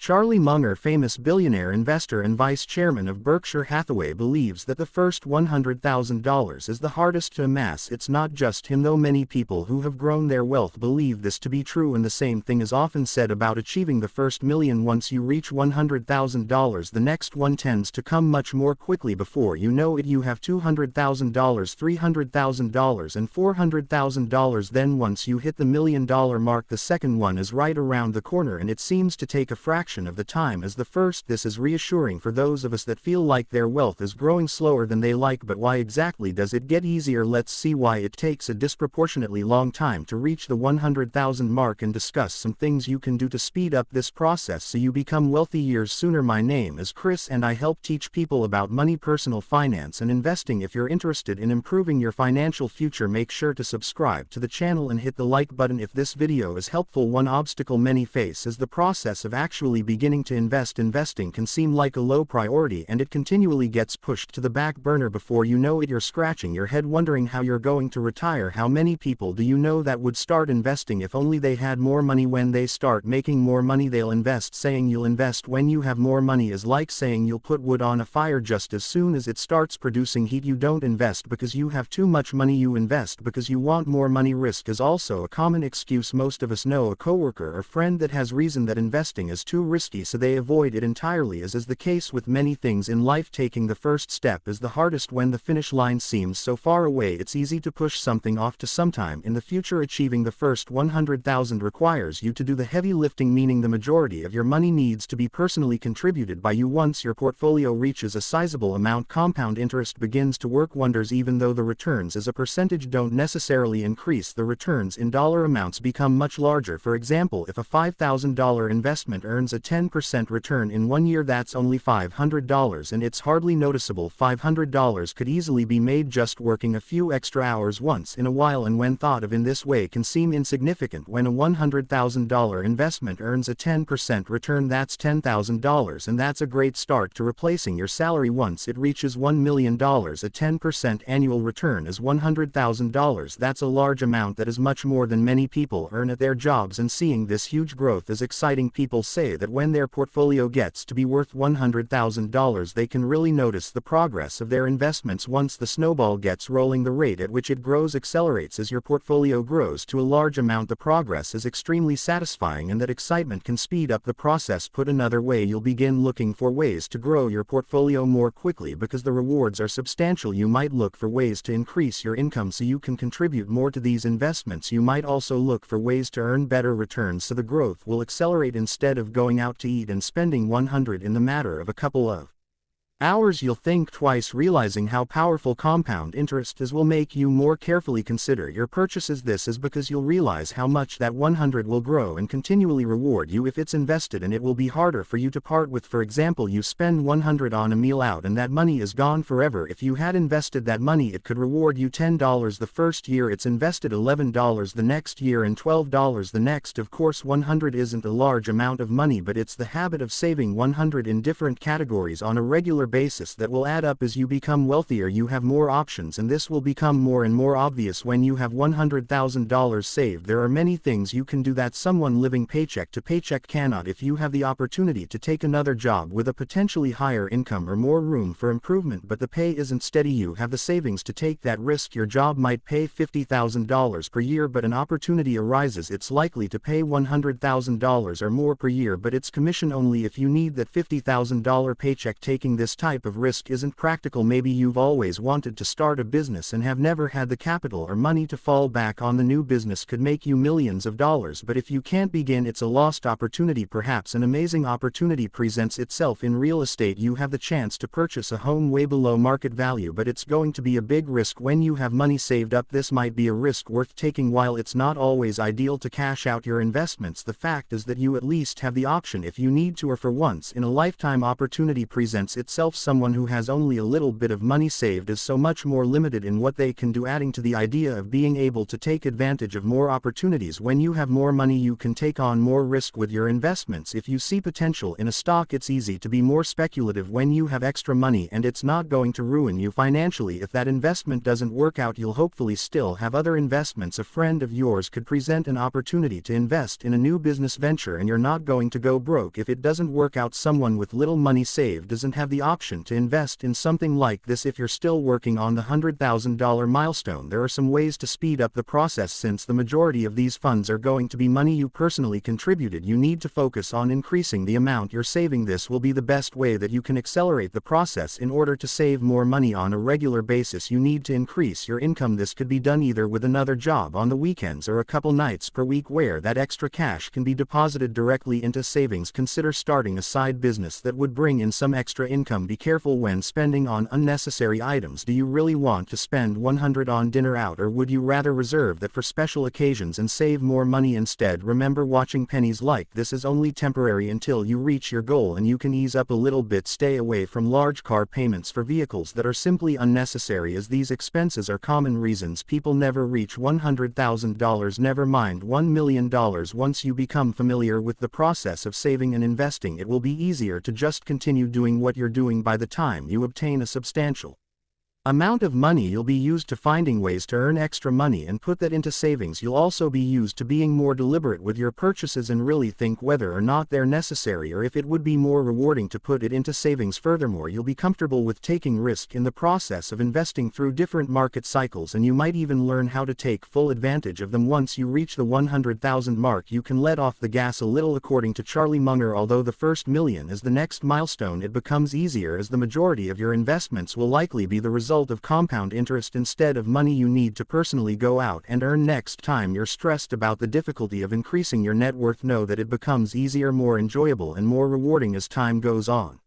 Charlie Munger, famous billionaire investor and vice chairman of Berkshire Hathaway, believes that the first $100,000 is the hardest to amass. It's not just him though. Many people who have grown their wealth believe this to be true, and the same thing is often said about achieving the first million. Once you reach $100,000, the next one tends to come much more quickly. Before you know it, you have $200,000, $300,000 and $400,000. Then once you hit the $1 million mark, the second one is right around the corner, and it seems to take a fraction of the time as the first. This is reassuring for those of us that feel like their wealth is growing slower than they like. But why exactly does it get easier? Let's see why it takes a disproportionately long time to reach the 100,000 mark and discuss some things you can do to speed up this process so you become wealthy years sooner. My name is Chris and I help teach people about money, personal finance and investing. If you're interested in improving your financial future, make sure to subscribe to the channel and hit the like button if this video is helpful. One obstacle many face is the process of actually beginning to invest. Investing can seem like a low priority and it continually gets pushed to the back burner. Before you know it, you're scratching your head wondering how you're going to retire. How many people do you know that would start investing if only they had more money? When they start making more money, they'll invest. Saying you'll invest when you have more money is like saying you'll put wood on a fire just as soon as it starts producing heat. You don't invest because you have too much money, you invest because you want more money. Risk is also a common excuse. Most of us know a coworker or friend that has reason that investing is too risky, so they avoid it entirely. As is the case with many things in life, taking the first step is the hardest. When the finish line seems so far away, it's easy to push something off to sometime in the future. Achieving the first 100,000 requires you to do the heavy lifting, meaning the majority of your money needs to be personally contributed by you. Once your portfolio reaches a sizable amount, compound interest begins to work wonders. Even though the returns as a percentage don't necessarily increase, the returns in dollar amounts become much larger. For example, if a $5,000 investment earns a 10% return in 1 year, that's only $500 and it's hardly noticeable. $500 could easily be made just working a few extra hours once in a while, and when thought of in this way can seem insignificant. When a $100,000 investment earns a 10% return, that's $10,000, and that's a great start to replacing your salary. Once it reaches $1 million, a 10% annual return is $100,000. That's a large amount. That is much more than many people earn at their jobs, and seeing this huge growth is exciting. People say that when their portfolio gets to be worth $100,000, they can really notice the progress of their investments. Once the snowball gets rolling, the rate at which it grows accelerates. As your portfolio grows to a large amount, the progress is extremely satisfying, and that excitement can speed up the process. Put another way, you'll begin looking for ways to grow your portfolio more quickly because the rewards are substantial. You might look for ways to increase your income so you can contribute more to these investments. You might also look for ways to earn better returns so the growth will accelerate. Instead of going out to eat and spending $100 in the matter of a couple of hours, you'll think twice. Realizing how powerful compound interest is will make you more carefully consider your purchases. This is because you'll realize how much that 100 will grow and continually reward you if it's invested, and it will be harder for you to part with. For example, you spend 100 on a meal out and that money is gone forever. If you had invested that money, it could reward you $10 the first year it's invested, $11 the next year, and $12 the next. Of course, 100 isn't a large amount of money, but it's the habit of saving 100 in different categories on a regular basis that will add up. As you become wealthier, you have more options, and this will become more and more obvious. When you have $100,000 saved, there are many things you can do that someone living paycheck to paycheck cannot. If you have the opportunity to take another job with a potentially higher income or more room for improvement, but the pay isn't steady, you have the savings to take that risk. Your job might pay $50,000 per year, but an opportunity arises. It's likely to pay $100,000 or more per year, but it's commission only. If you need that $50,000 paycheck, taking this type of risk isn't practical. Maybe you've always wanted to start a business and have never had the capital or money to fall back on. The new business could make you millions of dollars, but if you can't begin, it's a lost opportunity. Perhaps an amazing opportunity presents itself in real estate. You have the chance to purchase a home way below market value, but it's going to be a big risk. When you have money saved up, this might be a risk worth taking. While it's not always ideal to cash out your investments, the fact is that you at least have the option if you need to, or for once in a lifetime opportunity presents itself. yourself someone who has only a little bit of money saved is so much more limited in what they can do, adding to the idea of being able to take advantage of more opportunities. When you have more money, you can take on more risk with your investments. If you see potential in a stock, it's easy to be more speculative when you have extra money and it's not going to ruin you financially. If that investment doesn't work out, you'll hopefully still have other investments. A friend of yours could present an opportunity to invest in a new business venture and you're not going to go broke if it doesn't work out. Someone with little money saved doesn't have the option to invest in something like this. If you're still working on the $100,000 milestone, there are some ways to speed up the process. Since the majority of these funds are going to be money you personally contributed, you need to focus on increasing the amount you're saving. This will be the best way that you can accelerate the process. In order to save more money on a regular basis, you need to increase your income. This could be done either with another job on the weekends or a couple nights per week where that extra cash can be deposited directly into savings. Consider starting a side business that would bring in some extra income. Be careful when spending on unnecessary items. Do you really want to spend $100 on dinner out, or would you rather reserve that for special occasions and save more money instead? Remember, watching pennies like this is only temporary until you reach your goal and you can ease up a little bit. Stay away from large car payments for vehicles that are simply unnecessary, as these expenses are common reasons people never reach $100,000, never mind $1 million. Once you become familiar with the process of saving and investing, it will be easier to just continue doing what you're doing. By the time you obtain a substantial amount of money, you'll be used to finding ways to earn extra money and put that into savings. You'll also be used to being more deliberate with your purchases and really think whether or not they're necessary or if it would be more rewarding to put it into savings. Furthermore, you'll be comfortable with taking risk in the process of investing through different market cycles, and you might even learn how to take full advantage of them. Once you reach the 100,000 mark, you can let off the gas a little. According to Charlie Munger, although the first million is the next milestone, it becomes easier as the majority of your investments will likely be the result of compound interest instead of money you need to personally go out and earn. Next time you're stressed about the difficulty of increasing your net worth, know that it becomes easier, more enjoyable, and more rewarding as time goes on.